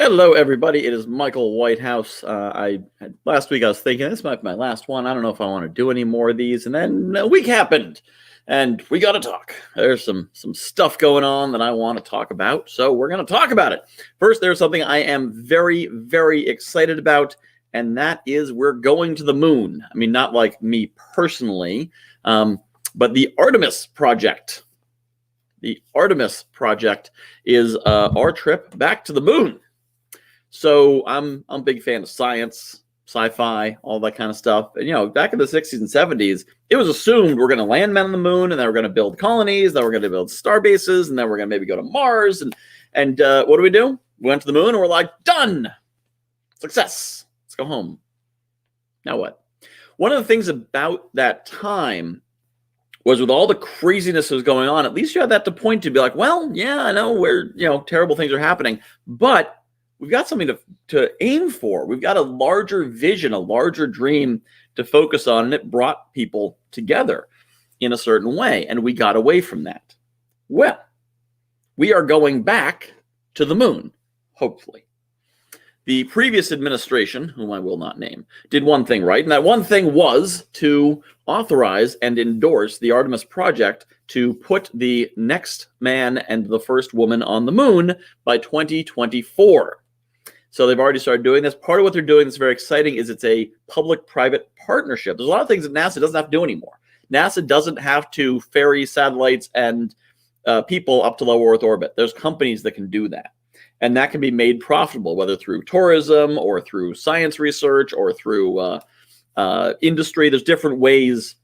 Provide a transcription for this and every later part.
Hello, everybody. It is Michael Whitehouse. Last week I was thinking this might be my last one. I don't know if I want to do any more of these, and then a week happened, and we got to talk. There's some stuff going on that I want to talk about, so we're going to talk about it. First, there's something I am very, very excited about, and that is we're going to the moon. I mean, not like me personally, but the Artemis project. The Artemis project is our trip back to the moon. So I'm a big fan of science, sci-fi, all that kind of stuff. And, back in the 60s and 70s, it was assumed we're going to land men on the moon, and then we're going to build colonies, then we're going to build star bases, and then we're going to maybe go to Mars. And what do? We went to the moon, and we're like, done! Success! Let's go home. Now what? One of the things about that time was with all the craziness that was going on, at least you had that to point to, be like, well, yeah, I know where, terrible things are happening, but we've got something to aim for. We've got a larger vision, a larger dream to focus on, and it brought people together in a certain way, and we got away from that. Well, we are going back to the moon, hopefully. The previous administration, whom I will not name, did one thing right, and that one thing was to authorize and endorse the Artemis project to put the next man and the first woman on the moon by 2024. So they've already started doing this. Part of what they're doing that's very exciting is it's a public-private partnership. There's a lot of things that NASA doesn't have to do anymore. NASA doesn't have to ferry satellites and people up to low Earth orbit. There's companies that can do that. And that can be made profitable, whether through tourism or through science research or through industry. There's different ways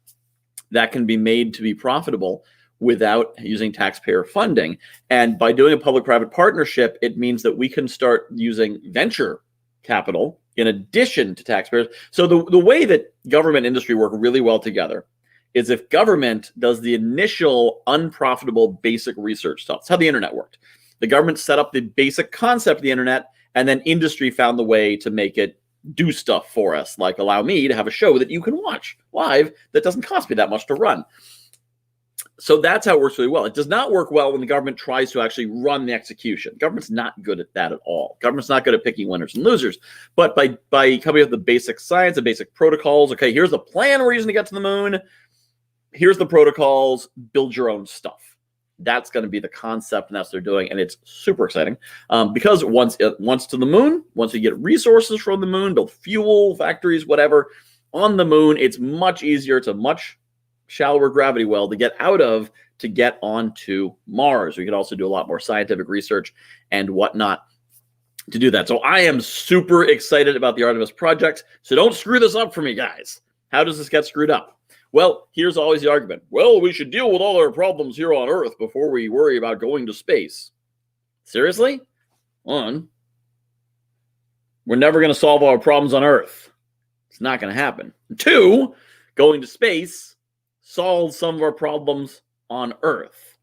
that can be made to be profitable without using taxpayer funding. And by doing a public-private partnership, it means that we can start using venture capital in addition to taxpayers. So the way that government industry work really well together is if government does the initial unprofitable basic research stuff. That's how the internet worked. The government set up the basic concept of the internet, and then industry found the way to make it do stuff for us, like allow me to have a show that you can watch live that doesn't cost me that much to run. So that's how it works really well. It does not work well when the government tries to actually run the execution. Government's not good at that at all. Government's not good at picking winners and losers. But by coming up with the basic science, the basic protocols, okay, here's the plan we're using to get to the moon. Here's the protocols. Build your own stuff. That's going to be the concept, and that's what they're doing, and it's super exciting because once to the moon, once we get resources from the moon, build fuel factories, whatever, on the moon, it's much easier. It's a much shallower gravity well to get out of to get onto Mars. We could also do a lot more scientific research and whatnot to do that. So I am super excited about the Artemis project. So don't screw this up for me, guys. How does this get screwed up? Well, here's always the argument. Well, we should deal with all our problems here on Earth before we worry about going to space. Seriously? One, we're never going to solve all our problems on Earth. It's not going to happen. Two, going to space solves some of our problems on Earth.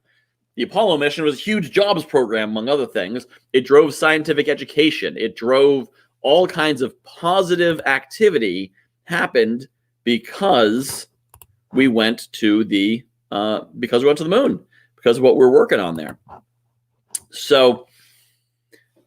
The Apollo mission was a huge jobs program, among other things. It drove scientific education. It drove all kinds of positive activity happened because we went to the moon, because of what we're working on there. So,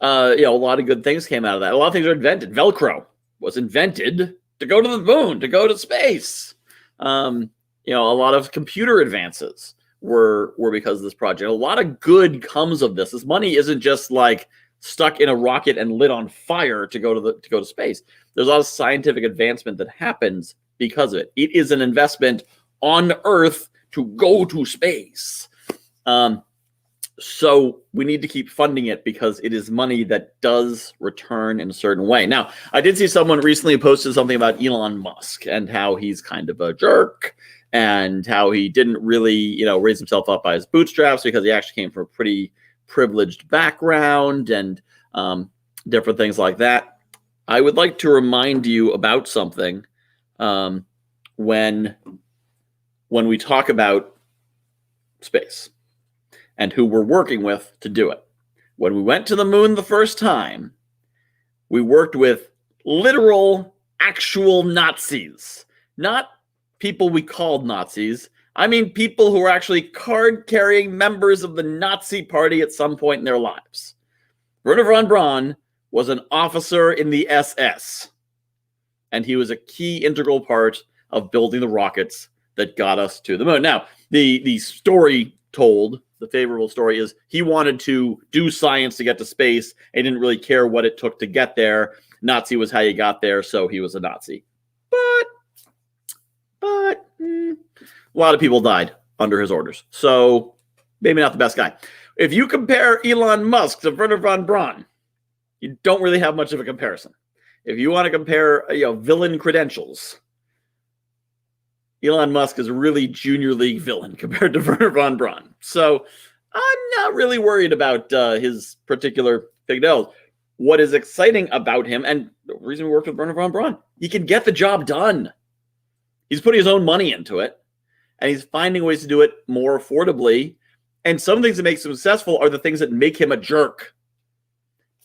a lot of good things came out of that. A lot of things are invented. Velcro was invented to go to the moon, to go to space. A lot of computer advances were because of this project. A lot of good comes of this. This money isn't just like stuck in a rocket and lit on fire to go to space. There's a lot of scientific advancement that happens because of it. It is an investment on Earth to go to space. So we need to keep funding it because it is money that does return in a certain way. Now, I did see someone recently posted something about Elon Musk and how he's kind of a jerk and how he didn't really, raise himself up by his bootstraps because he actually came from a pretty privileged background and different things like that. I would like to remind you about something when we talk about space and who we're working with to do it. When we went to the moon the first time, we worked with literal, actual Nazis. Not people we called Nazis. I mean people who were actually card-carrying members of the Nazi party at some point in their lives. Wernher von Braun was an officer in the SS. And he was a key integral part of building the rockets that got us to the moon. Now, the story told, the favorable story, is he wanted to do science to get to space. He didn't really care what it took to get there. Nazi was how you got there, so he was a Nazi. But a lot of people died under his orders. So maybe not the best guy. If you compare Elon Musk to Wernher von Braun, you don't really have much of a comparison. If you want to compare, villain credentials, Elon Musk is a really junior league villain compared to Wernher von Braun. So I'm not really worried about his particular big nose. What is exciting about him, and the reason we worked with Wernher von Braun, he can get the job done. He's putting his own money into it, and he's finding ways to do it more affordably. And some things that make him successful are the things that make him a jerk.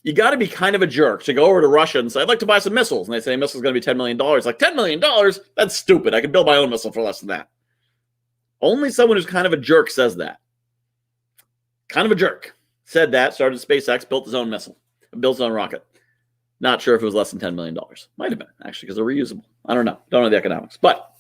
You got to be kind of a jerk to go over to Russia and say, I'd like to buy some missiles. And they say, missile's going to be $10 million. Like, $10 million? That's stupid. I could build my own missile for less than that. Only someone who's kind of a jerk says that. Kind of a jerk. Said that, started SpaceX, built his own missile, built his own rocket. Not sure if it was less than $10 million. Might have been, actually, because they're reusable. I don't know. Don't know the economics. But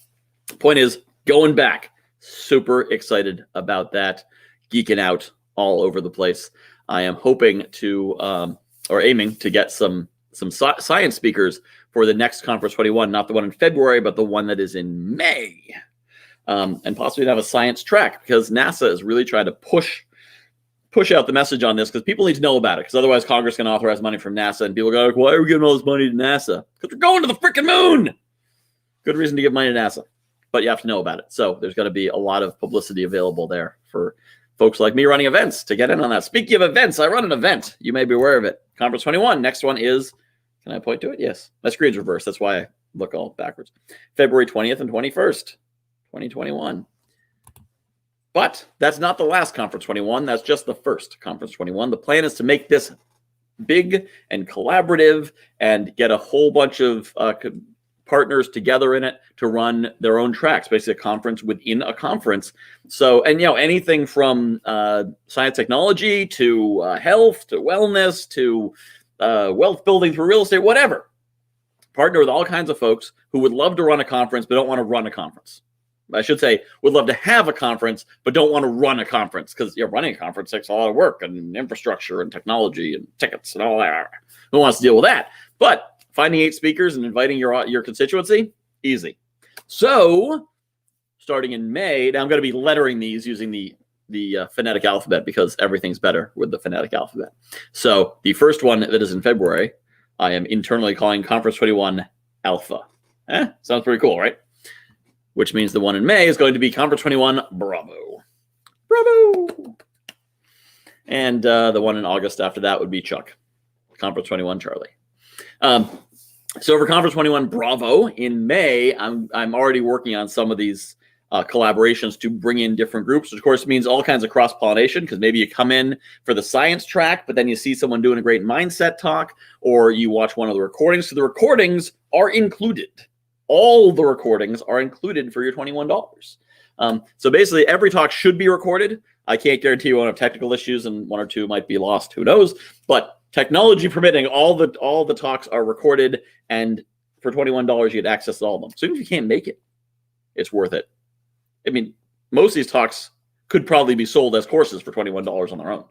the point is, going back, super excited about that. Geeking out all over the place. I am hoping to, or aiming to get some science speakers for the next Conference 21, not the one in February, but the one that is in May. And possibly have a science track, because NASA is really trying to push out the message on this, because people need to know about it, because otherwise Congress can authorize money from NASA, and people go, why are we giving all this money to NASA? Because we're going to the freaking moon! Good reason to give money to NASA. But you have to know about it. So there's going to be a lot of publicity available there for folks like me running events to get in on that. Speaking of events, I run an event. You may be aware of it. Conference 21. Next one is, can I point to it? Yes. My screen's reversed. That's why I look all backwards. February 20th and 21st, 2021. But that's not the last Conference 21. That's just the first Conference 21. The plan is to make this big and collaborative and get a whole bunch of partners together in it to run their own tracks, basically a conference within a conference. So, and anything from science technology to health to wellness to wealth building through real estate, whatever. Partner with all kinds of folks who would love to run a conference but don't want to run a conference. I should say would love to have a conference but don't want to run a conference, because running a conference takes a lot of work and infrastructure and technology and tickets and all that. Who wants to deal with that? But finding 8 speakers and inviting your constituency, easy. So, starting in May, now I'm going to be lettering these using the phonetic alphabet, because everything's better with the phonetic alphabet. So, the first one that is in February, I am internally calling Conference 21 Alpha. Sounds pretty cool, right? Which means the one in May is going to be Conference 21 Bravo. Bravo! And the one in August after that would be Chuck. Conference 21 Charlie. So for Conference 21 Bravo in May, I'm already working on some of these collaborations to bring in different groups, which of course means all kinds of cross-pollination, because maybe you come in for the science track, but then you see someone doing a great mindset talk, or you watch one of the recordings. So the recordings are included. All the recordings are included for your $21. So basically every talk should be recorded. I can't guarantee you won't have technical issues and 1 or 2 might be lost. Who knows? But technology permitting, all the talks are recorded, and for $21 you get access to all of them. So even if you can't make it, it's worth it. I mean, most of these talks could probably be sold as courses for $21 on their own.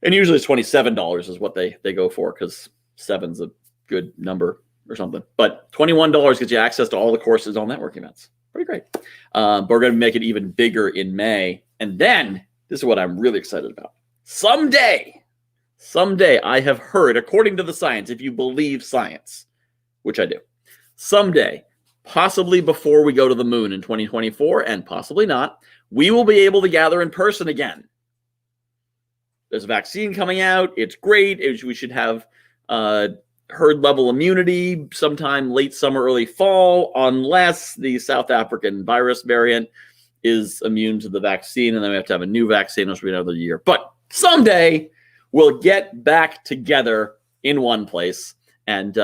And usually it's $27 is what they go for, because 7's a good number or something. But $21 gets you access to all the courses on network events. Pretty great. But we're going to make it even bigger in May. And then, this is what I'm really excited about. Someday, I have heard, according to the science, if you believe science, which I do, someday, possibly before we go to the moon in 2024, and possibly not, we will be able to gather in person again. There's a vaccine coming out. It's great. We should have herd level immunity sometime late summer, early fall, unless the South African virus variant is immune to the vaccine, and then we have to have a new vaccine, which will be another year. But someday we'll get back together in one place. And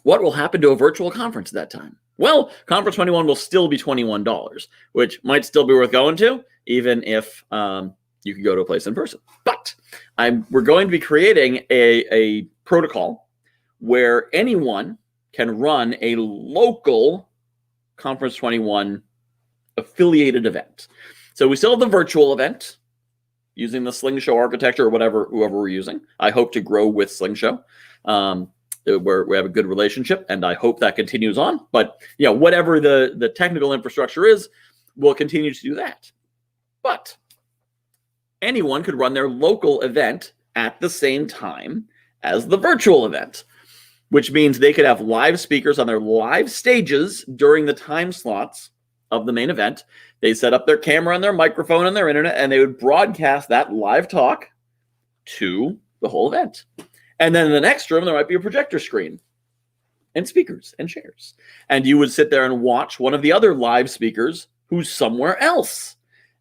what will happen to a virtual conference at that time? Well, Conference 21 will still be $21, which might still be worth going to, even if you could go to a place in person. But we're going to be creating a protocol where anyone can run a local Conference 21 affiliated event. So we still have the virtual event using the Sling Show architecture or whoever we're using. I hope to grow with Sling Show. Where we have a good relationship, and I hope that continues on. But whatever the technical infrastructure is, we'll continue to do that. But anyone could run their local event at the same time as the virtual event, which means they could have live speakers on their live stages during the time slots of the main event. They set up their camera and their microphone and their internet, and they would broadcast that live talk to the whole event. And then in the next room, there might be a projector screen and speakers and chairs. And you would sit there and watch one of the other live speakers who's somewhere else.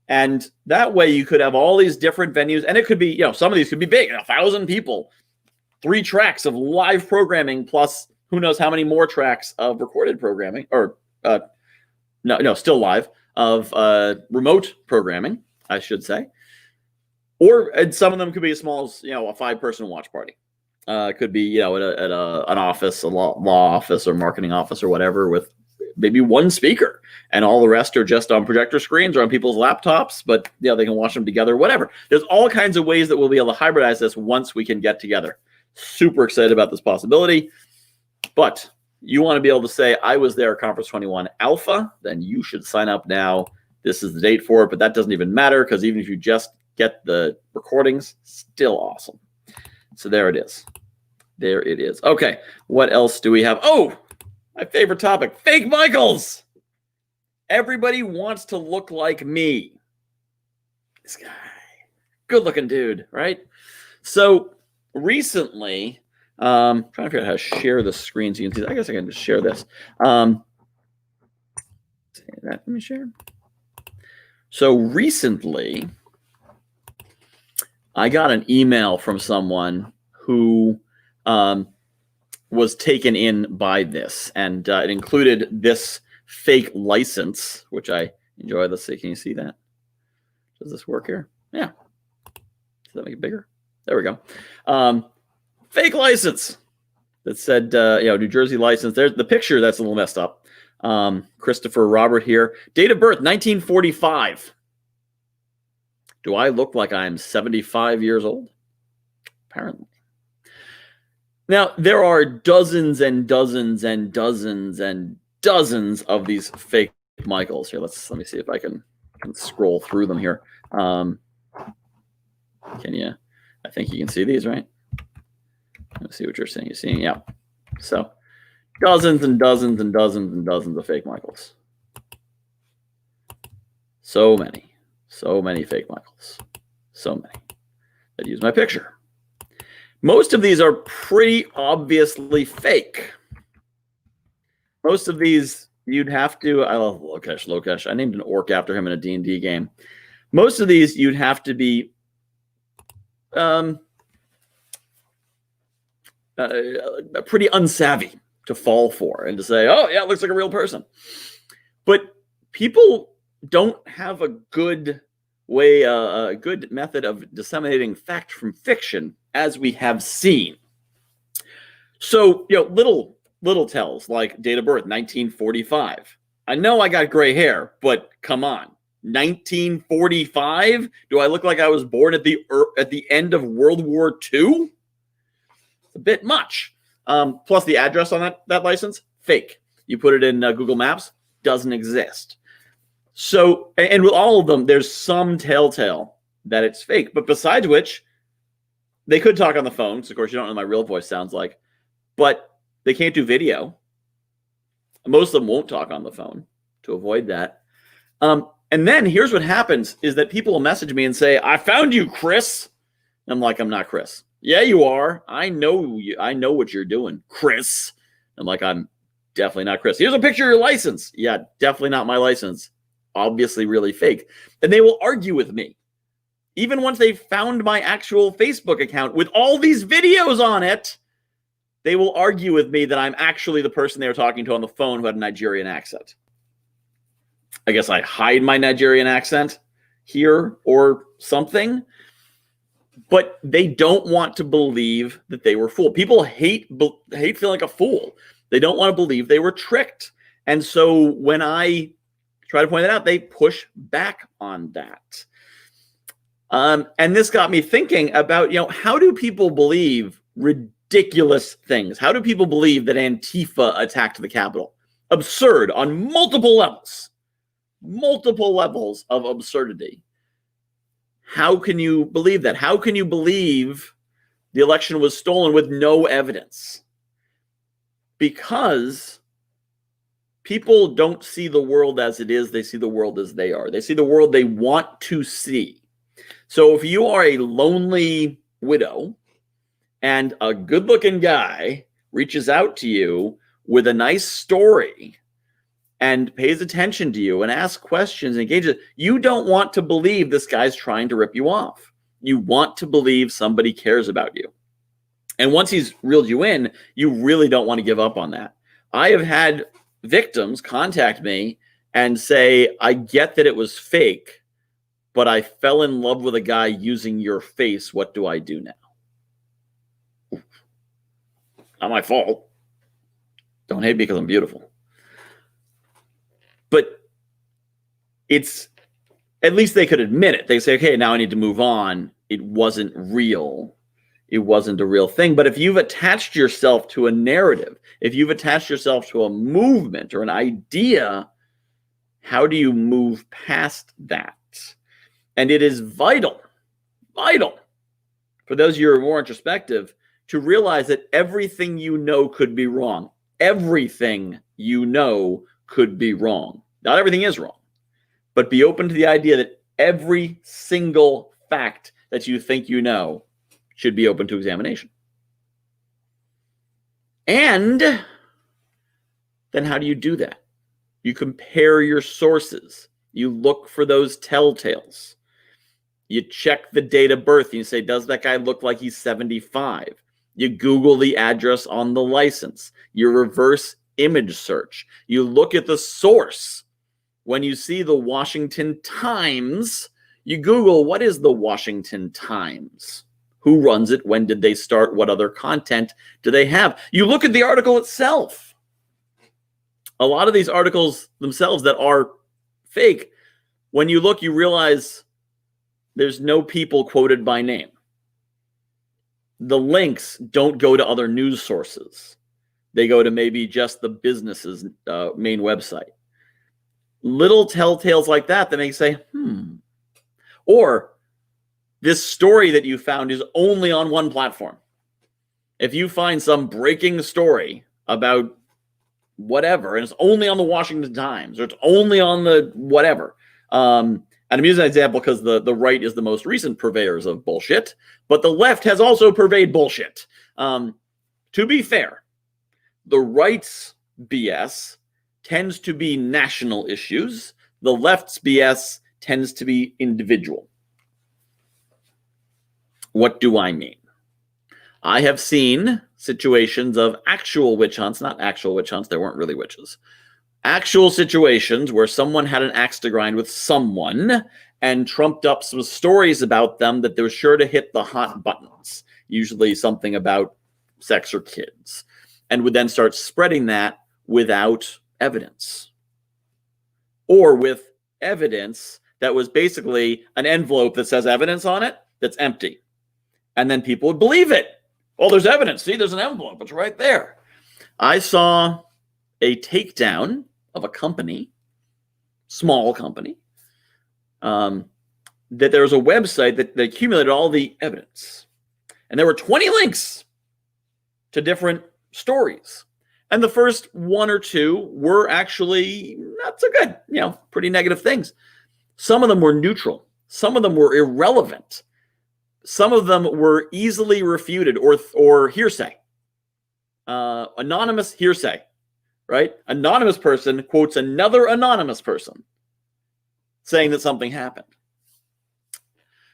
And that way you could have all these different venues. And it could be, some of these could be big, 1,000 people, 3 tracks of live programming, plus who knows how many more tracks of recorded programming, or still live, of remote programming, I should say. And some of them could be as small as, a 5-person watch party. Could be, at an office, a law office or marketing office or whatever, with maybe one speaker, and all the rest are just on projector screens or on people's laptops, but they can watch them together, whatever. There's all kinds of ways that we'll be able to hybridize this once we can get together. Super excited about this possibility. But you want to be able to say, I was there at Conference 21 Alpha, then you should sign up now. This is the date for it, but that doesn't even matter, because even if you just get the recordings, still awesome. So there it is. There it is. Okay, what else do we have? Oh, my favorite topic, fake Michaels. Everybody wants to look like me. This guy, good looking dude, right? So recently, trying to figure out how to share the screen so you can see. I guess I can just share this. Let me share. So recently, I got an email from someone who was taken in by this, and it included this fake license, which I enjoy. Let's see, can you see that? Does this work here? Yeah. Does that make it bigger? There we go. Fake license that said, New Jersey license. There's the picture that's a little messed up. Christopher Robert here. Date of birth, 1945. Do I look like I'm 75 years old? Apparently. Now, there are dozens and dozens and dozens and dozens of these fake Michaels here. Let me see if I can scroll through them here. Can you? I think you can see these, right? Let's see what you're seeing. You're seeing, yeah. So, dozens and dozens and dozens and dozens of fake Michaels. So many fake Michaels. So many that use my picture. Most of these are pretty obviously fake. Most of these you'd have to, I love Lokesh. I named an orc after him in a D&D game. Most of these you'd have to be pretty unsavvy to fall for and to say, oh, yeah, it looks like a real person. But people don't have a good way, a good method of disseminating fact from fiction, as we have seen. So, little tells, like date of birth, 1945. I know I got gray hair, but come on. 1945? Do I look like I was born at the end of World War II? It's a bit much. Plus the address on that license, fake. You put it in Google Maps, doesn't exist. So, and with all of them, there's some telltale that it's fake. But besides which, they could talk on the phone. So of course, you don't know what my real voice sounds like. But they can't do video. Most of them won't talk on the phone to avoid that. And then here's what happens is that people will message me and say, I found you, Chris. And I'm like, I'm not Chris. Yeah, you are. I know you. I know what you're doing, Chris. I'm like, I'm definitely not Chris. Here's a picture of your license. Yeah, definitely not my license. Obviously really fake. And they will argue with me. Even once they've found my actual Facebook account with all these videos on it, they will argue with me that I'm actually the person they were talking to on the phone who had a Nigerian accent. I guess I hide my Nigerian accent here or something. But they don't want to believe that they were fooled. People hate feeling like a fool. They don't want to believe they were tricked. And so when I try to point that out, they push back on that. And this got me thinking about, how do people believe ridiculous things? How do people believe that Antifa attacked the Capitol? Absurd on multiple levels of absurdity. How can you believe that? How can you believe the election was stolen with no evidence? Because people don't see the world as it is. They see the world as they are. They see the world they want to see. So if you are a lonely widow and a good-looking guy reaches out to you with a nice story and pays attention to you and asks questions and engages, you don't want to believe this guy's trying to rip you off. You want to believe somebody cares about you. And once he's reeled you in, you really don't want to give up on that. I have had victims contact me and say, I get that it was fake, but I fell in love with a guy using your face. What do I do now? Not my fault. Don't hate me because I'm beautiful. But it's, at least they could admit it. They say, okay, now I need to move on. It wasn't real. It wasn't a real thing. But if you've attached yourself to a narrative, if you've attached yourself to a movement or an idea, how do you move past that? And it is vital for those of you who are more introspective to realize that everything you know could be wrong. Everything you know could be wrong. Not everything is wrong, but be open to the idea that every single fact that you think you know should be open to examination. And then how do you do that? You compare your sources. You look for those telltales. You check the date of birth and you say, does that guy look like he's 75? You Google the address on the license. You reverse image search. You look at the source. When you see the Washington Times, you Google, what is the Washington Times? Who runs it? When did they start? What other content do they have? You look at the article itself. A lot of these articles themselves that are fake, when you look, you realize there's no people quoted by name. The links don't go to other news sources. They go to maybe just the business's main website. Little telltales like that make you say, Or this story that you found is only on one platform. If you find some breaking story about whatever, and it's only on the Washington Times, or it's only on the whatever. And I'm using an example because the right is the most recent purveyors of bullshit, but the left has also purveyed bullshit. To be fair, the right's BS tends to be national issues. The left's BS tends to be individual. What do I mean? I have seen situations of actual witch hunts, not actual witch hunts, there weren't really witches. Actual situations where someone had an axe to grind with someone and trumped up some stories about them that they were sure to hit the hot buttons, usually something about sex or kids, and would then start spreading that without evidence. Or with evidence that was basically an envelope that says evidence on it that's empty. And then people would believe it. Well, there's evidence. See, there's an envelope. It's right there. I saw a takedown of a company, small company, that there was a website that accumulated all the evidence. And there were 20 links to different stories. And the first one or two were actually not so good, pretty negative things. Some of them were neutral. Some of them were irrelevant. Some of them were easily refuted or hearsay. Anonymous hearsay, right? Anonymous person quotes another anonymous person saying that something happened.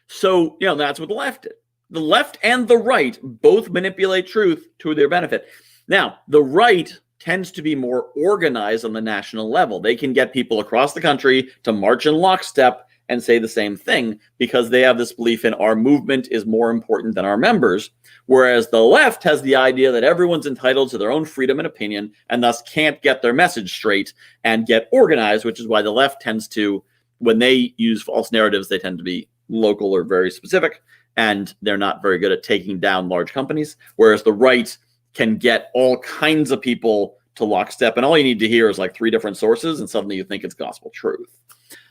So, that's what the left did. The left and the right both manipulate truth to their benefit. Now, the right tends to be more organized on the national level. They can get people across the country to march in lockstep and say the same thing because they have this belief in our movement is more important than our members. Whereas the left has the idea that everyone's entitled to their own freedom and opinion and thus can't get their message straight and get organized, which is why the left tends to, when they use false narratives, they tend to be local or very specific, and they're not very good at taking down large companies. Whereas the right can get all kinds of people to lockstep, and all you need to hear is like 3 different sources, and suddenly you think it's gospel truth.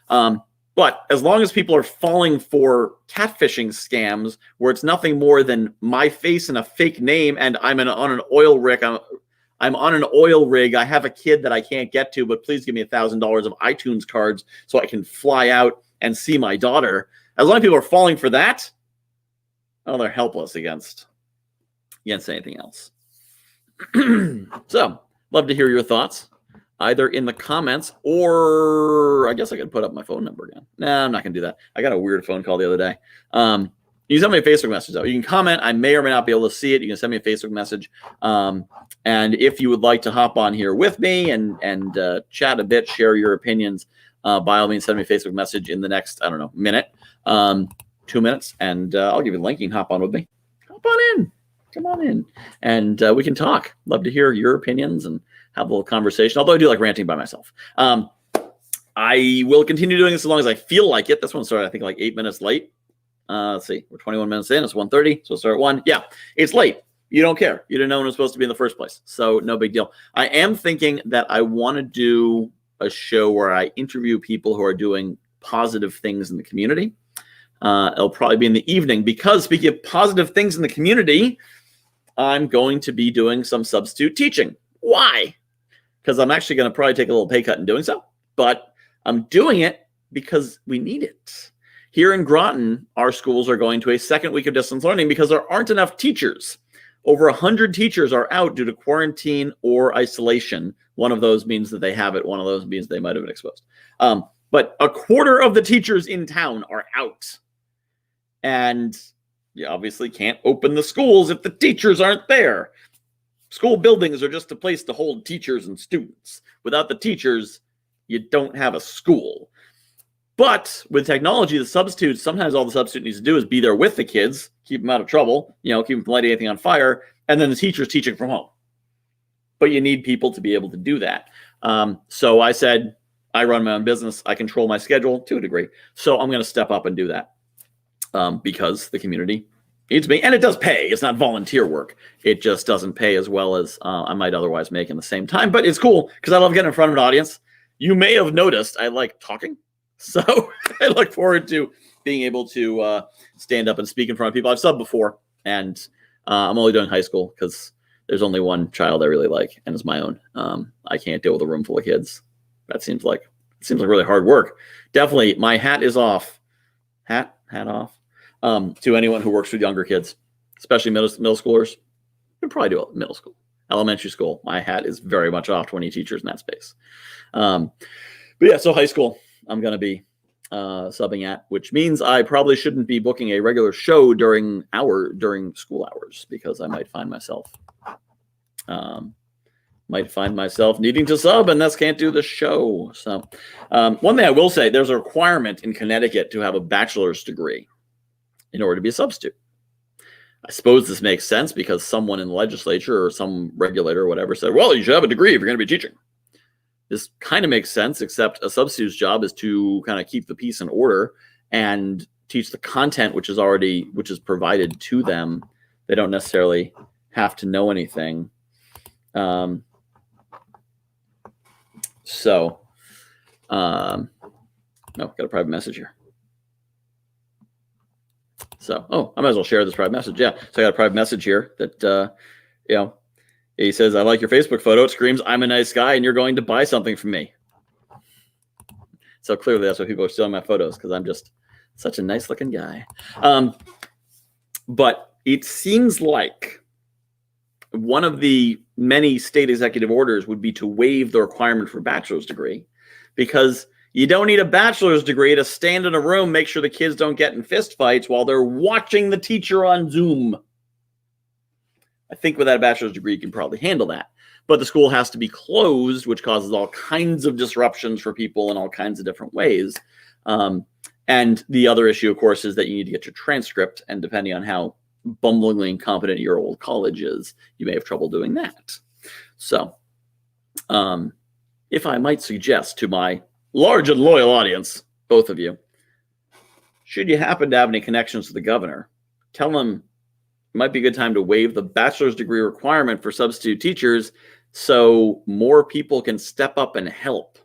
But as long as people are falling for catfishing scams where it's nothing more than my face and a fake name and I'm on an oil rig, I'm on an oil rig, I have a kid that I can't get to, but please give me $1,000 of iTunes cards so I can fly out and see my daughter. As long as people are falling for that, well, they're helpless against anything else. So, love to hear your thoughts, either in the comments or I guess I could put up my phone number again. Nah, I'm not going to do that. I got a weird phone call the other day. You can send me a Facebook message, though. You can comment. I may or may not be able to see it. You can send me a Facebook message. And if you would like to hop on here with me and chat a bit, share your opinions, by all means, send me a Facebook message in the next, I don't know, minute, 2 minutes, and I'll give you the link. You can hop on with me. Hop on in. Come on in. And we can talk. Love to hear your opinions and have a little conversation, although I do like ranting by myself. I will continue doing this as long as I feel like it. This one started, I think, like 8 minutes late. Let's see. We're 21 minutes in. It's 1:30, so we'll start at 1. Yeah, it's late. You don't care. You didn't know when it was supposed to be in the first place, so no big deal. I am thinking that I want to do a show where I interview people who are doing positive things in the community. It'll probably be in the evening because, speaking of positive things in the community, I'm going to be doing some substitute teaching. Why? Because I'm actually going to probably take a little pay cut in doing so, but I'm doing it because we need it. Here in Groton, our schools are going to a second week of distance learning because there aren't enough teachers. Over 100 teachers are out due to quarantine or isolation. One of those means that they have it. One of those means they might have been exposed. But a quarter of the teachers in town are out. And you obviously can't open the schools if the teachers aren't there. School buildings are just a place to hold teachers and students. Without the teachers, you don't have a school. But with technology, the substitutes, sometimes all the substitute needs to do is be there with the kids, keep them out of trouble, keep them from lighting anything on fire, and then the teacher's teaching from home. But you need people to be able to do that. So I said, I run my own business. I control my schedule to a degree. So I'm going to step up and do that because the community needs me. And it does pay. It's not volunteer work. It just doesn't pay as well as I might otherwise make in the same time. But it's cool because I love getting in front of an audience. You may have noticed I like talking. So I look forward to being able to stand up and speak in front of people. I've subbed before, and I'm only doing high school because there's only one child I really like, and it's my own. I can't deal with a room full of kids. That seems like really hard work. Definitely, my hat is off. Hat off to anyone who works with younger kids, especially middle schoolers. You can probably do it middle school, elementary school. My hat is very much off to any teachers in that space. But yeah, so high school. I'm going to be subbing at, which means I probably shouldn't be booking a regular show during school hours because I might find myself needing to sub and thus can't do the show. So one thing I will say, there's a requirement in Connecticut to have a bachelor's degree in order to be a substitute. I suppose this makes sense because someone in the legislature or some regulator or whatever said, well, you should have a degree if you're going to be teaching. This kind of makes sense, except a substitute's job is to kind of keep the peace and order and teach the content which is provided to them. They don't necessarily have to know anything. No, got a private message here. So, I might as well share this private message. Yeah, so I got a private message here that, he says, I like your Facebook photo. It screams, I'm a nice guy, and you're going to buy something from me. So clearly that's why people are stealing my photos, because I'm just such a nice-looking guy. But it seems like one of the many state executive orders would be to waive the requirement for a bachelor's degree, because you don't need a bachelor's degree to stand in a room, make sure the kids don't get in fist fights while they're watching the teacher on Zoom. I think without a bachelor's degree, you can probably handle that. But the school has to be closed, which causes all kinds of disruptions for people in all kinds of different ways. And the other issue, of course, is that you need to get your transcript. And depending on how bumblingly incompetent your old college is, you may have trouble doing that. So if I might suggest to my large and loyal audience, both of you, should you happen to have any connections to the governor, tell him it might be a good time to waive the bachelor's degree requirement for substitute teachers so more people can step up and help.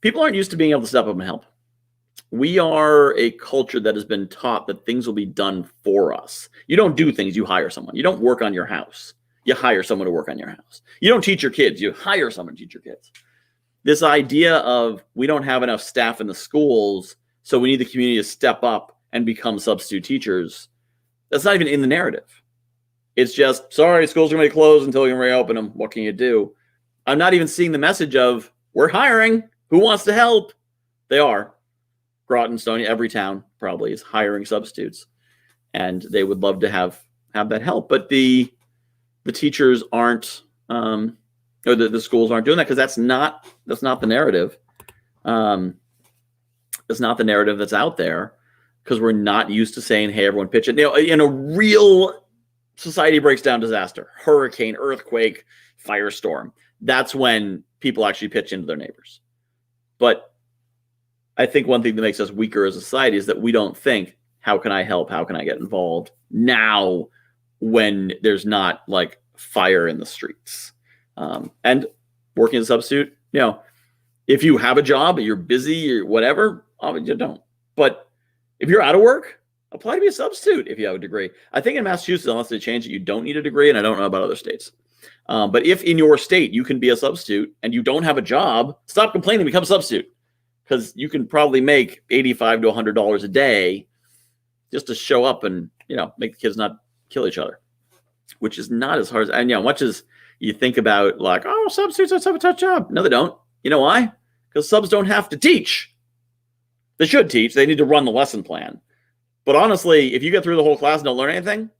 People aren't used to being able to step up and help. We are a culture that has been taught that things will be done for us. You don't do things, you hire someone. You don't work on your house. You hire someone to work on your house. You don't teach your kids, you hire someone to teach your kids. This idea of we don't have enough staff in the schools, so we need the community to step up and become substitute teachers, that's not even in the narrative. It's just, sorry, schools are going to be closed until we can reopen them. What can you do? I'm not even seeing the message of, we're hiring. Who wants to help? They are. Groton, Stony, every town probably is hiring substitutes. And they would love to have that help. But the teachers aren't, or the schools aren't doing that because that's not the narrative. It's not the narrative that's out there because we're not used to saying, hey, everyone pitch it. You know, in a real society breaks down disaster, hurricane, earthquake, firestorm, that's when people actually pitch into their neighbors. But I think one thing that makes us weaker as a society is that we don't think, how can I help? How can I get involved now when there's not like fire in the streets? And working as a substitute, you know, if you have a job, you're busy or whatever, you don't. But if you're out of work, apply to be a substitute if you have a degree. I think in Massachusetts, unless they change it, you don't need a degree, and I don't know about other states. But if in your state you can be a substitute and you don't have a job, stop complaining, become a substitute. Because you can probably make $85 to $100 a day just to show up and, you know, make the kids not kill each other, which is not as hard as, and, you know, much as you think about like, oh, substitutes have a tough job. No, they don't. You know why? Because subs don't have to teach. They should teach. They need to run the lesson plan. But honestly, if you get through the whole class and don't learn anything,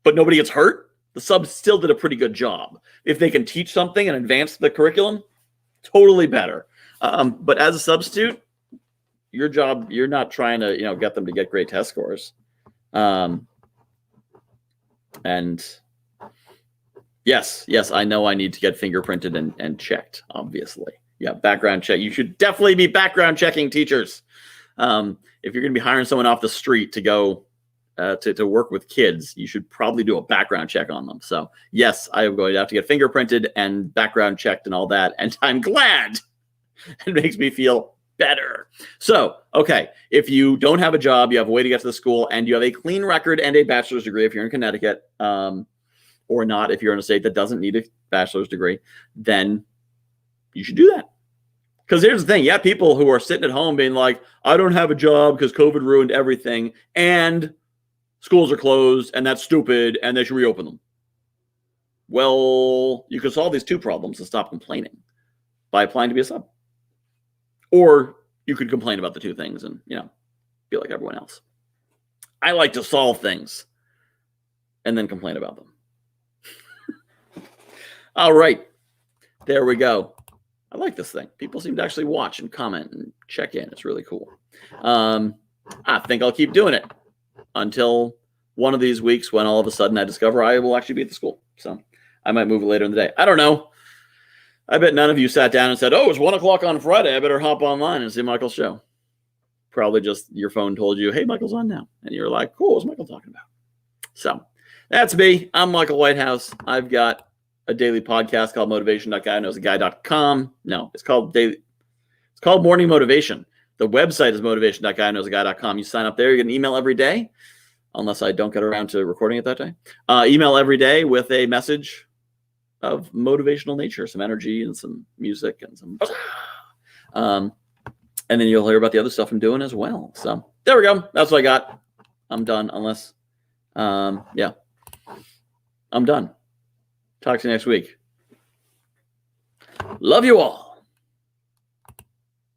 but nobody gets hurt, the subs still did a pretty good job. If they can teach something and advance the curriculum, totally better. But as a substitute, your job, you're not trying to, you know, get them to get great test scores. And yes, I know I need to get fingerprinted and checked, obviously. Yeah, background check. You should definitely be background checking teachers. If you're going to be hiring someone off the street to go to work with kids, you should probably do a background check on them. So yes, I am going to have to get fingerprinted and background checked and all that. And I'm glad. It makes me feel better. So, okay, if you don't have a job, you have a way to get to the school, and you have a clean record and a bachelor's degree if you're in Connecticut, or not if you're in a state that doesn't need a bachelor's degree, then you should do that. Because here's the thing. You have people who are sitting at home being like, I don't have a job because COVID ruined everything, and schools are closed, and that's stupid, and they should reopen them. Well, you can solve these two problems and stop complaining by applying to be a sub. Or you could complain about the two things and, you know, be like everyone else. I like to solve things and then complain about them. All right. There we go. I like this thing. People seem to actually watch and comment and check in. It's really cool. I think I'll keep doing it until one of these weeks when all of a sudden I discover I will actually be at the school. So I might move it later in the day. I don't know. I bet none of you sat down and said, oh, it's 1 o'clock on Friday. I better hop online and see Michael's show. Probably just your phone told you, hey, Michael's on now. And you're like, cool, what's Michael talking about? So that's me. I'm Michael Whitehouse. I've got a daily podcast called motivation.guyknowsaguy.com. No, it's called Morning Motivation. The website is motivation.guyknowsaguy.com. You sign up there, you get an email every day, unless I don't get around to recording it that day. Email every day with a message of motivational nature, some energy and some music and some and then you'll hear about the other stuff I'm doing as well. So there we go. That's what I got. I'm done unless yeah, I'm done. Talk to you next week. Love you all.